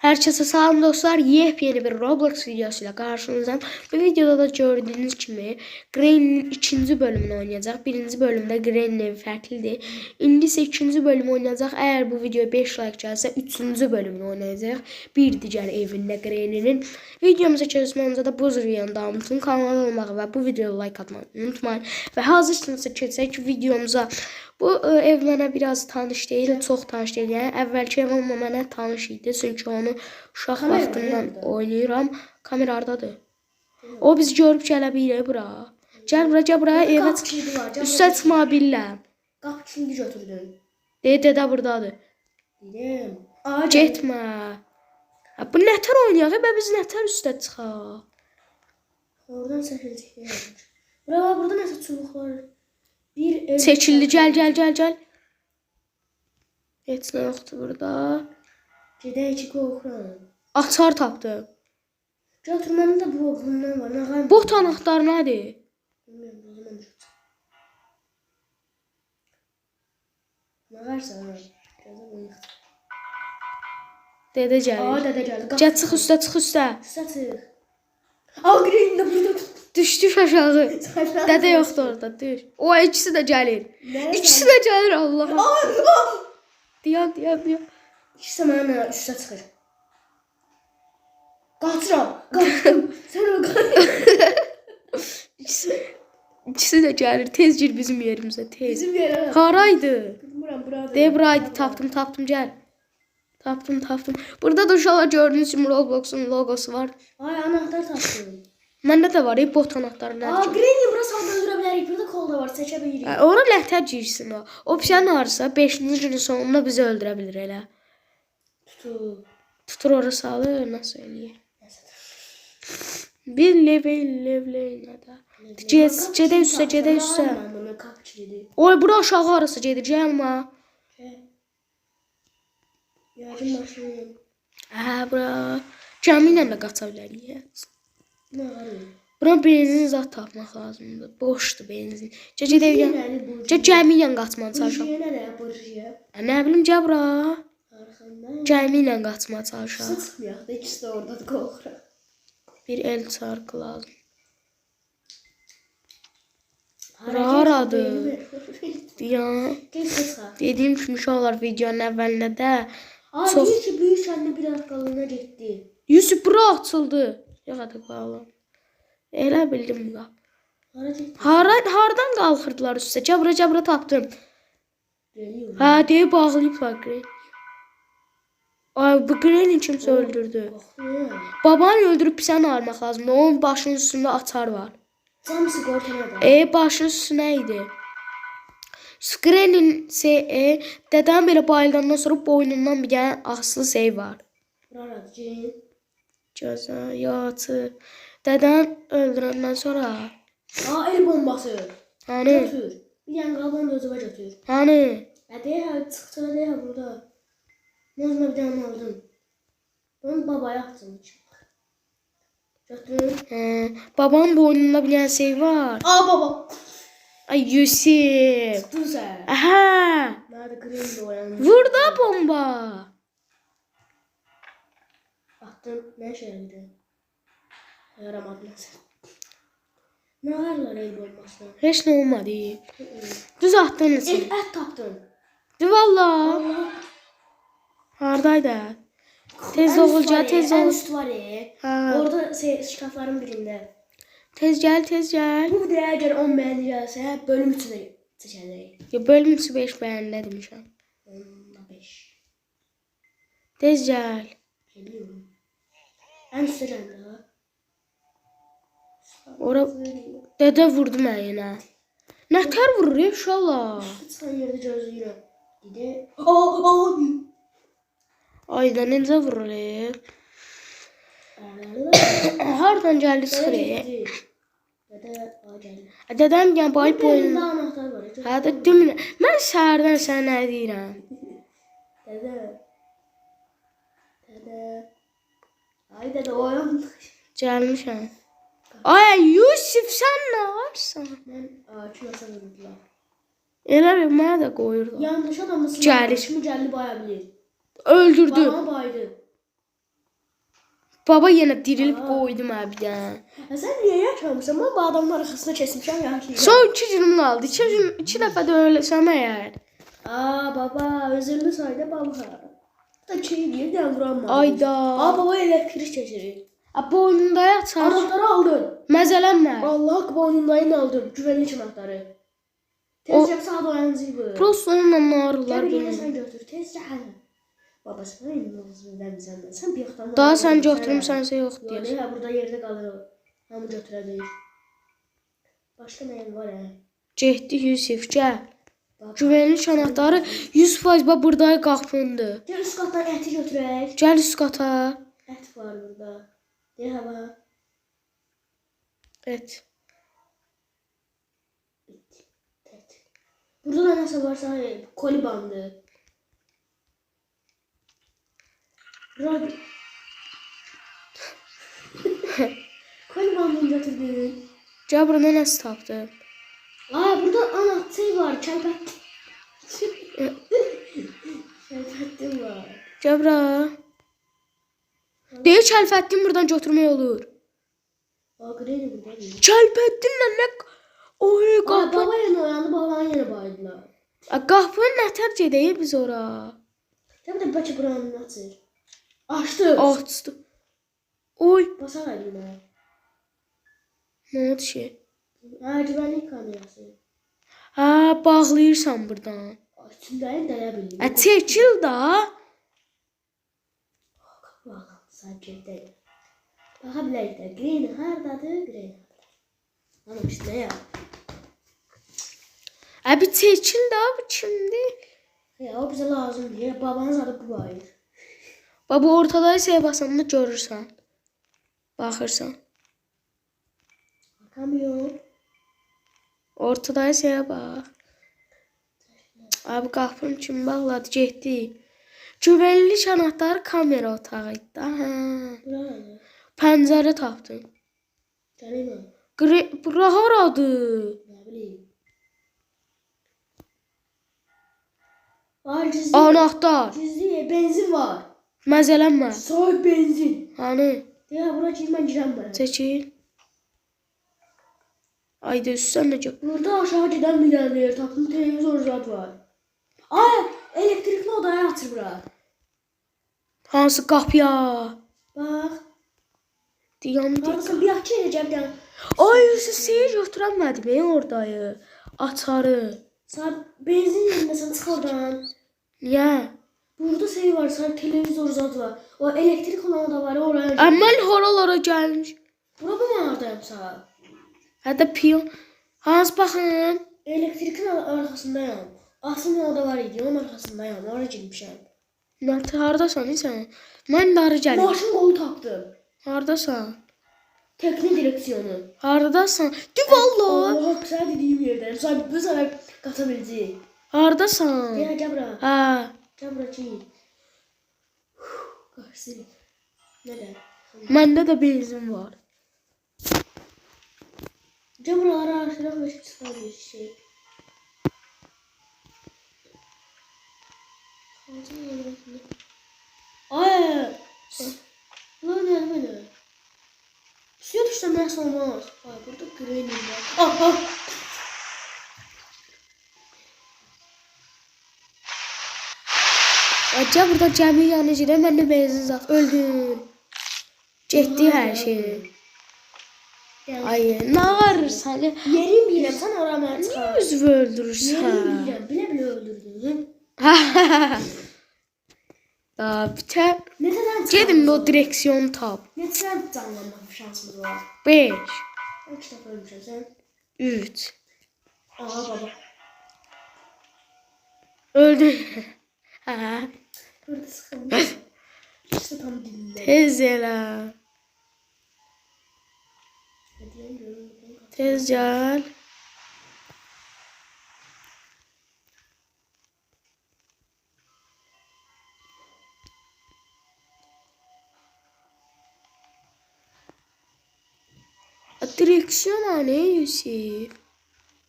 Herkese salam dostlar. Yepyeni bir Roblox videosuyla karşınızdayım. Bu videoda da gördüğünüz kimi Granny'nin ikinci bölümünü oynayacaq. Birinci bölümdə Granny'nin evi fərqlidir. İndi isə ikinci bölümü oynayacaq. Əgər bu videoya 5 like gəlsə, üçüncü bölümünü oynayacaq. Bir digər evində Granny'nin. Videomuza keçmədən öncə də bu videonun davamını kanala olmağı və bu videoya like atmayı unutmayın. Və hazırsınızsa keçək videomuza. Bu ev mənə biraz tanış deyil, çox tanış deyil. Yəni əvvəlki ev amma mənə tanış idi. Çünki onu uşaq vaxtından oynayıram. Kamera hardadır? O bizi görüb gələ bilir bura. Gəl bura, evə üstə çıxma bilirəm. Qapı kilidi götürdün. Dedə burdadır. Dedim. Getmə. Bu nətər oynayaq? Biz nətər üstə çıxaq? Oradan səfircik. Burada nəsə çubuqlar. Seçildi, gəl. Heç nə yoxdur burada. Gedək ki, qorxuram. Açar tapdım. Götürmənin də bu bundan var. Bot anahtarı nədir? Bilmirəm, o zaman nə varsa, Dedə gəlir. Dedə gəldi. Gəl, çıx üstə. Üstə çıx. Green də burada. Düş aşağı. Dədə yoxdur orada, düş. O ikisi də gəlir. İkisi də gəlir Allahım. Dayan. İkisi mənə üstə çıxır. Qaçıram. Sən o İkisi də gəlir. Tez gir bizim yerimizə, tez. Bizim yerə. Haraydı? Bilmirəm, burada. De buraydı, tapdım, gəl. Tapdım. Burada da uşaqlar gördüyünüz kimi Roblox'un logosu var. Ay, anahtar tapdım. Məndə də var, bot anahtarı nədir? Granny bura salda öldürə bilərik. Burada kol da var, seçə bilirik. Ora ləhətə girsin o. O pişən harsa 5-ci günün sonunda bizi öldürə bilir elə. Tutur ora salır, nasıl eləyir? Bir level nədə? Gedə üstə. Oy, bura aşağı arası gedir, gəlmə. Yardım maşını. Bura. Gəmi ilə də qaça bilərik. Nə var? Bura benzin zat tapmaq lazımdır. Boşdur benzin. Gəmi ilə qaçmağa çalışaq. Nə bilim, gəl bura. Gəmi ilə qaçmağa çalışaq. Sıçmayaq da, ikisi də orada qorxuram. Bir el çarkı lazım. Bura haradır? Dediyim kimi uşaqlar videonun əvvəlində də. Deyir ki, böyük anne bir arqalığına getdi. Yusuf, bura açıldı. Yaxadı bağlı. Elə bildim qap. Hardan qalxırdılar üstə? Gəl bura tapdım. Deyib bağlayıblar Granny. Ay, bu Granny kimsə öldürdü. Babanı öldürüb pisən almaq lazımdır. Onun başının üstündə açar var. Camısı qorxunadır. Başının üstünə idi. Granny'nin dədən belə bayıldandan sonra boynundan bir dənə asılı şey var. Buralar, Cin. Gözə, yatı. Dədən öldürəndən sonra. El bombası. Hani? Götür. Bir dənə qabanı özümə götür. Hani? Çıxdı, burada. Özümə bir dənə aldım. Bunu babaya atdım. Götür. Babanın boynunda bir dənə şey var. Baba. Ay, Yusuf. Tutdun sən. Nerede Granny oyandı? Burada bomba. Attım, ne şey yaptı? Yaramadı mesela. Ne var el bombası? Heç nə olmadı. Düz atdın için. Et tapdım. Valla. Allah. Hardaydı? Tez ol, gəl, tez En ol. üst var Orada şkafların birinde. Tez gəl. Bu videoya eğer 10 beğeni gelse bölüm 3'üne seçeceğiz. Bölüm 5 bəyənlə demişəm. 5. Tez gəl. Geliyorum. En üstte geldi ha. Ora dədə vurdu mənə. Nətər vurur uşaqlar? Sen yerde gözlüğüne. Gide. Ayda necə vurur? Hardan gəldi çıxır? Dədəm gələn bayıb boyun. Anahtar var. Hədə demin. Mən səhərdən sənə nə deyirəm? Dede. Ay dede oyan. Gəlmişəm. Ay Yusuf, sən nə varsan? Ben kimasa vurdular. Elə bir mənə də qoyurdu. Yanlış adamı Gəlir. Şimdi geldi bayabilir. Öldürdü. Bana baydı. Baba yenə dirilib qoydum abi ya. Sen niye yaşamışsın? Ben bu adamın arkasına kesmişim yaşayacağım. Son 2 günüm kaldı. 2 dəfə də ölsəm əgər. Aa baba özürlü saydı baba. Da şey diye de vuramam. Ayda. Aa baba elektrik çeşiri. Boynunda yatar. Anahtarı aldın. Məzələnmə. Allah boynundayın aldım. Güvenlik anahtarı. Tezce sağa doyanıcı bu. Prosto onunla ağrılar Gel yine benim. sen götür. Tezce hadi. Baba sana inanılmaz vermişsin. Sen bir yaktan. Daha sən götürmüsənsə yox Yok deyir. ya burada yerde kalır o. Hamı götürebilir. Başka neyim var ya? Getdik Yusif, gəl. Bak. Güvenlik anahtarı 100% bax burada qapındır. Gel üst kattan eti götürək. Gəl üst qata. Et var burada. De hava. Et. Et. Burada da nasıl varsa koli bandı. Burada... koli bandını götürdün. Gəl burada nəsə tapdım. Aa burada anahtar var. Çelpet. Çelpettim var. Gəl bura. Deyir Kəlfəddin buradan götürmək olur. Aa greydi burada değil. Kəlfəddinlə nə... Oy Aa qapı. baba yine uyandı. Babanın yine bayıldılar. Qapını nətər gedəyik biz ora? Sen de bacı buranın açır. Açtı. Açdı. Oy. Basar eline. Nə oldu ki? Ha güvenlik kamerası. Ha, bağlayırsan buradan. İçindeyim delebildim. Çəkil da. Bakalım sabitledim. Bakabiliriz de. Green hardadır, green hardadır. Anam işte ne ya? Abi çəkil da bu kimdir? Ya o bize lazım diye babanız adı bu bayır. Baba ortada şey basanda görürsən. Baxırsan. Bakamıyorum. Ortada şeye bax. Abi qapını kim bağladı? Getdi. Güvenlik anahtarı kamera otağıydı da. Ha. Bura ne? Pəncərə tapdım. Canım Bura haradır? ne bileyim. Var gizli. Anahtar. Gizli benzin var. Məzələnmə. Soy benzin. Hani? Ya bura girmem ben. Çəkil. Ayda üstsən necə? Burada aşağı giden bir yer taptım. Televizor zat var. Aa elektrikli odaya atır bura. Hansı qapıya? Bak. Diyandı. Bakın bir akçe edeceğim ya. Ay, şeyi götürəmədim oradayı. Açarı. Sen benzin yerinde sen çık oradan. Niyə? Burada şey var, sen televizor zat var. O elektrik olan da var oraya. Əməl horalara gəlmiş. Bura mı oradayım sana? Hətta piyon. Hans baxın. Elektrikin arkasındayım. Aslında orada var idi, onun arkasındayım. Oraya girmişim. Mən hardasan sən? Mən darı gəlim. Maşın kolu taktım. Hardasan? Tekne direksiyonu. Hardasan? Di valla. Allah sen dediğim yerdeyim. Sen bu sefer katabileceğim. Hardasan? Gel bura. Ha. Gel bura çiğ. Karşı. Neden? Məndə də benzin var. Gel bura ara şuna başka çıkar bir şey. Ay. Lan ne böyle? Suya düşsem nasıl olmaz? Ay burada green var. Ah ah. Acaba burada cəmi yanıcıda məndə benzin zat. Öldün. Getdi hər şey. Ay, nə ağırırsan? Yerim bilirəm, sen aramaya Niyə çıkar. üzvü Yerim öldürürsən? bilirəm, bile öldürdün. Da, bitər. Neden Gedin o direksiyonu tap. Neden canlanma şansımız var? 5, Kaç defa ölmüşsün sen? 3. Aa baba. Öldün. Ha. Burada sıkılmış. İşte tam dinle. Tez elə. Tez gəl. Direksiyon ne Yusuf?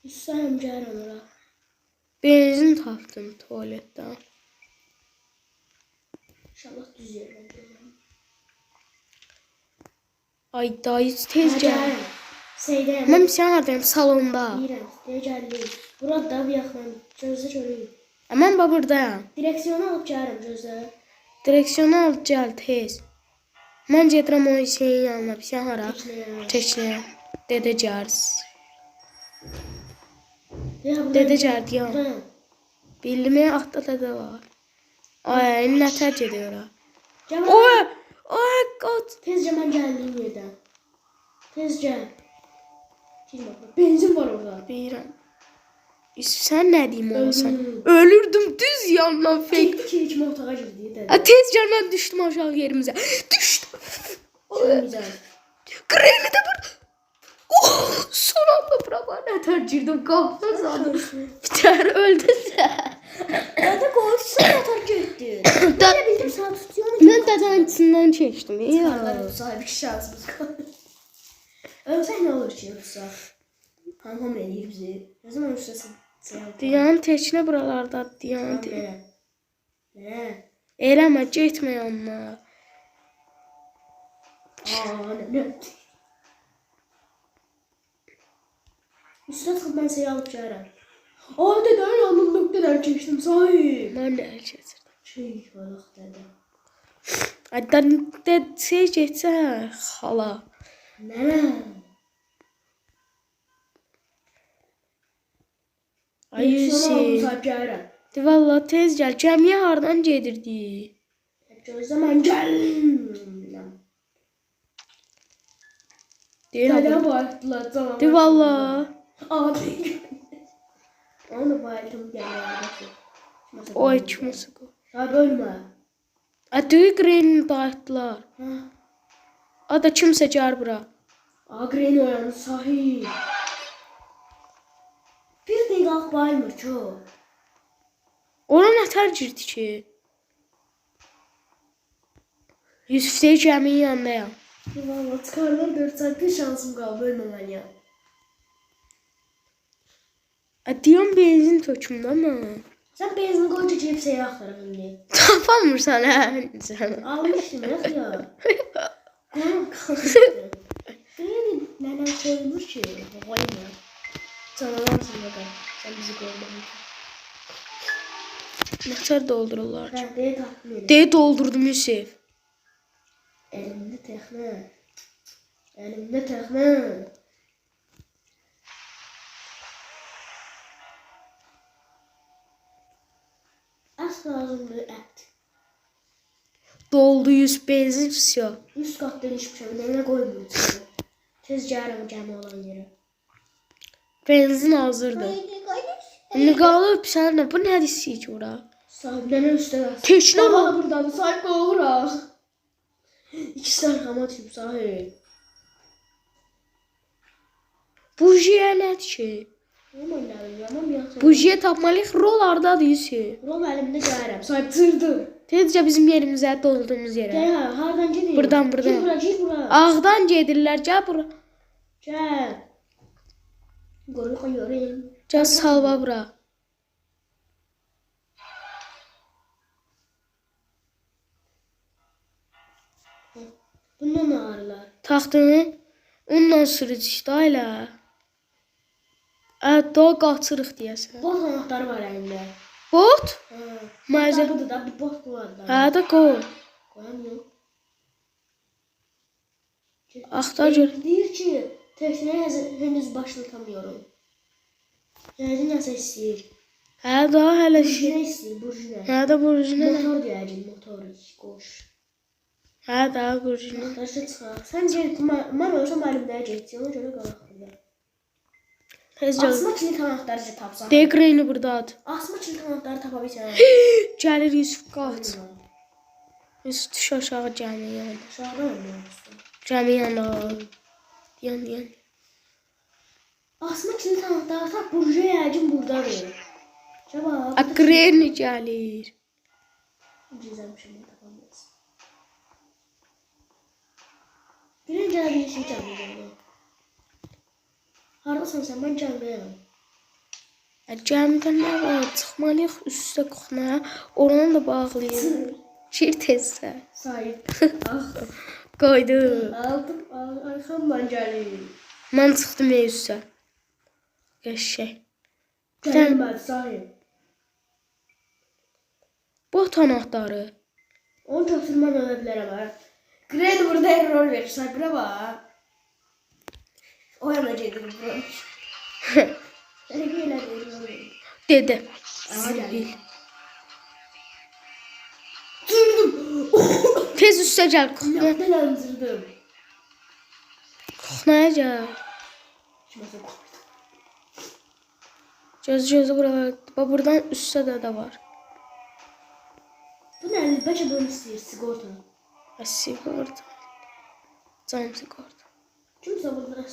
İstəyəm gələn ora. Benzin tapdım tuvaletdən. İnşallah düz yerdən gələm. Ay dayı tez gəl. Seydəyəm. Mən sən hardayım? Salonda. Deyirəm, deyə gəldik. Burada bir yaxın. Gözlə görürük. Mən buradayam. Direksiyonu alıb gəlirəm, gözlə. Direksiyonu al gəl tez. Mən gedirəm o şeyin yanına. Sən hara? Keçnəyə. Dedə gərs. Dedə gəldi ya. Bilmə atda da var. Ay, nətər gedir ora? Oy! Oy, qat. Tezcə mən gəldiyim yerdən. Tez gəl. Benzin var orada. Bilirəm. Sən nə deyim olsan? Ölürdüm düz yandan fake. İki otağa girdi dedi. Tez gəl mən düşdüm aşağı yerimizə. Düşdüm. Çok güzel. Kremi de burada. Oh, son anda bura nətər girdim qapına zadım. Biter öldün sən. Dede korksun yatar gitti. Da- Ben de bildim sana tutuyor mu? Mən dədən içindən keçdim. Ya. Sahibi şansımız kaldı. Ölsək ne olur ki yoksa? Hamam eləyir bizi. Ne zaman üstəsin? Diyan teçinə buralarda diyan. Ne? Eləmə getmə yanına. Ne? Üstə çıxıb mən seni alıp gəlirəm. Dede yanımda qədər keçdim sahib. Mən də əl keçirdim. Şey balıq dede. Aydan də şey getsə xala. Nənə? Ay Yusuf. Sahib gəlirəm. De valla tez gəl. Cəmiyə hardan gedirdi? Gözlə mən gəlirəm. Deyirəm. Dede bayıldılar canım. De valla. Abi. Onu bayıldım gəlirəm. Oy kimsə qo. Sahib ölmə. Düyü Grey'ni dağıttılar. Ada kimsə gəl bura. Agren oyanı sahib. Bir dəqiqə bayılmır çox. Ona nətər girdi ki? Yusuf dey gəminin yanındayam. Valla çıkarlar 4 saat bir şansım qaldı ölməmən ya. Deyəm benzin töküm də mən. Sən benzin qoyunca girib seyir axtarım indi. Tapamırsan hə sən. Almışdım yox ya. Qonum qalmışdı. Deyəli nənəm koymur ki. Qoyma. Canalarsın bakalım. Sən bizi qoymadın. Nətər doldururlar? Hə, deyə tapdım elə. Dey doldurdum Yusuf. Əlimdə təxmə. Əlimdə təxmə. Az lazımdır ət. Doldu 100 benzin всё. Üst qatdan içmişəm, nənə qoymuyor. Tez gəlirəm gəmi olan yerə. Benzin hazırdır. İndi qalıb sən nə bu nə istəyir ki ora? Sahib nənə üstə qalsın. Keçinə Baba bax. buradadır, sahib qovuruq. İkisi arxama düşüb sahib. Bujiyə nədir ki? Aman nəvim, yaman yaxşı. Bujiyə tapmalıyıq. Rol hardadır Yusuf? Rol əlimdə gəlirəm, sahib tırdım. Tezcə bizim yerimizə, dolduğumuz yerə. Gəl, hardan gedir? Buradan, buradan. Gir bura, gir bura. Ağdan gedirlər, gəl bura. Gəl. Qoru qoyuyorum. Gəl salva bura. Bundan ağrılar. Taxtını onunla sürücük da elə. Daha qaçırıq deyəsən. Bot anahtarı var əlində. Bot? Hə. Məzə. Budur da bir bot var da. Hə də qoy. Qoyamıyorum. Axtar gör. Deyir ki, tekneye henüz başlatamıyorum. Yani nəsə istəyir. Hə daha hələ şey. Burjinə istəyir, burjinə. Hə də burjinə. Motor deyəcək, motor qoş. Hə daha burjinə. Daşı çıxaq. Səncə mən olsam əlimdə getdi, ona görə qalaq burada. Tezcə. Asma kilit anahtarı tapsaq. Deqreyni burdadır. Asma kilit anahtarı tapa bilsən. Gəlir Yusuf qaç. Yusuf düş aşağı gəmi yanına. Aşağıdan mı? Gəmi yanına. Yan. Asma kilit anahtarı tap, burjuya yəqin buradadır. Cavab. Agreni gəlir. Gizləmişim, tapamaz. Gəlin gələ bir şey gəlməyəcək. Haradasan sən, mən gəldiyəm. Gəmidən nə var? Çıxmalıyıq üstə qoxmaya. Oranı da bağlayır. Gir tezsə. Sahib. Ah. Qoydum. Aldım. Arkamdan gəlir. Mən çıxdım üstə. Qəşəng. Gəlmədi sahib. Bot anahtarı. Onu götürmem ölə bilərəm ha. Gren burada error verir. Sabra bax. O yana gedir bro. Səni belə error verir. Dedi. Aha gəlir. Tez üstə gəl. Kuxna. Yaptın anzırdım. Kuxnaya gəl. Şiməsə koydum. Gözü buralar. Bax buradan üstə də var. Bu nə? Bəlkə bunu istəyir sigorta. Sigorta. Can sigorta. Kimsə bunlara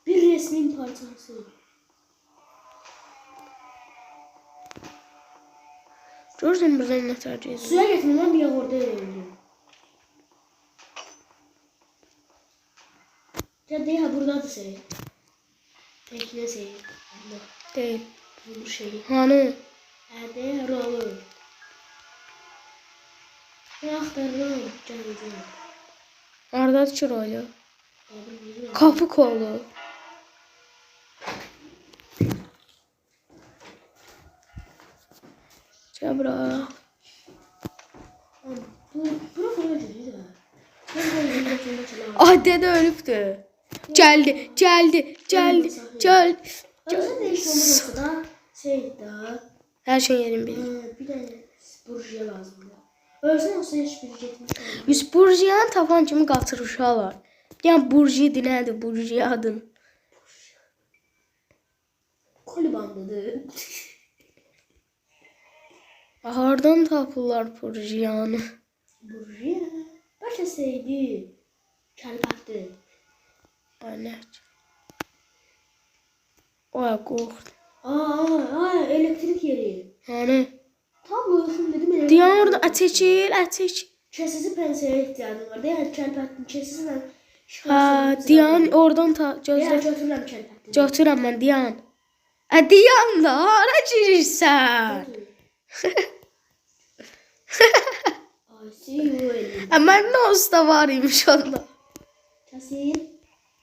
bir resmin parçası. Görürsən buradan nə tərcih Suya getirmem bir orada verildim. Ya değil ha buradadır şey. Tekne şey. Allah. deyil. Bu şey. Hanı? Hadi rolu. Ne aktarırım? Canım. Ardadır ki rolu. Abi Kapı kolu. Gəl bura. Bura falan değil ha. Ben böyle yürüyüşümde çalarım. Ah dede ölübdü. Geldi, geldi, geldi, geldi. Ölse de iş olmaz da şey daha. Her şey yerin bilir. Bir tane burjuya lazım ya. Ölse olsa hiçbir getmiş. Biz burjuyanı tapan kimi qatırışalar. Yəni burjuya nədir? Burjuya adın. Koli bandıdır. Hardan tapırlar burjuyanı? Burjuya. Başa şeydi. Çalpattı. Anət. Oya qorxdu. Aa, elektrik yeri. Yəni Tam buluşum dedim elektrik. diyan orada əçəkil, əçək. Kesesi penseye ihtiyacım var. Değil mi? Çalpattın kesesi ben. Ha, diyan oradan ta Ya gözlə. götürürüm çalpattın. Götürəm mən diyan. Diyan da hara girirsən? I see you elim. Mən nə usta var imiş onda. Kesin.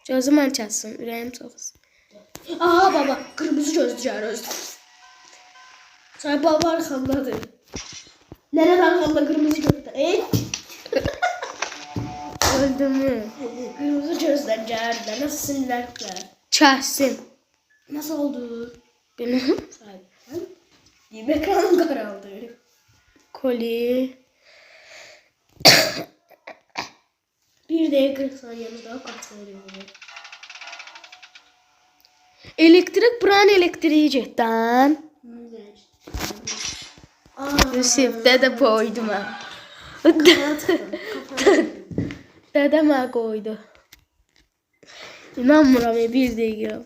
Gözü mən kəssin, ürəyim çoxsun. Aa baba kırmızı gözlü özlü. Sonra baba arkamdadır. Neden arkamda kırmızı gözlü? Öldü mü? Kırmızı gözler cəhərlər. Nasıl sinirlərlə? Kəssin. Nasıl oldu? Bilmem. Sahip. Ekranım karaldı. Koli. Bir de 40 saniyemiz daha katılıyor. Elektrik buranın elektriği getdən. Yusuf, dədə qoydu mən. Dədə mən qoydu. İnanmıram bir dəqiqə.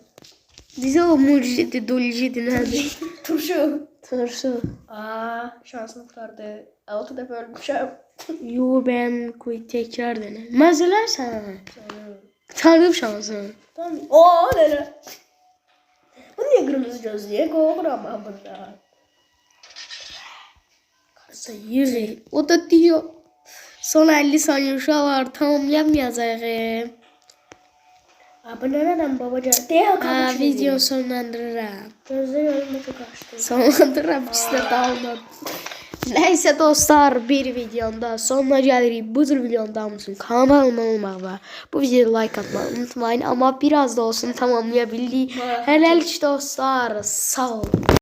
Bizə o mucidi, dulcidi nədir? Turşu. Turşu. Aa şansını kurtardı. 6 defa ölmüşüm. Yo ben koy tekrar dene. Məzələr sənə. Tanrım şansın. Tamam. Oo nere? Bu niye kırmızı gözlüye? Korkuram ben bundan. Kasa yürü. O da diyor. Son 50 saniye uşağı var. Tamamlayamayacağım. Abi nereden babacan? Diye kapı Video sonlandırıram. Gözde yolunda çok açtı. Sonlandırıram. İkisi de download. Neyse dostlar bir videonda sonuna gelirik. Bu tür videonda mısın? Kanalıma olmaq və bu videoya like atmayı unutmayın. Ama biraz da olsun tamamlayabildik. Hələlik dostlar. Sağ olun.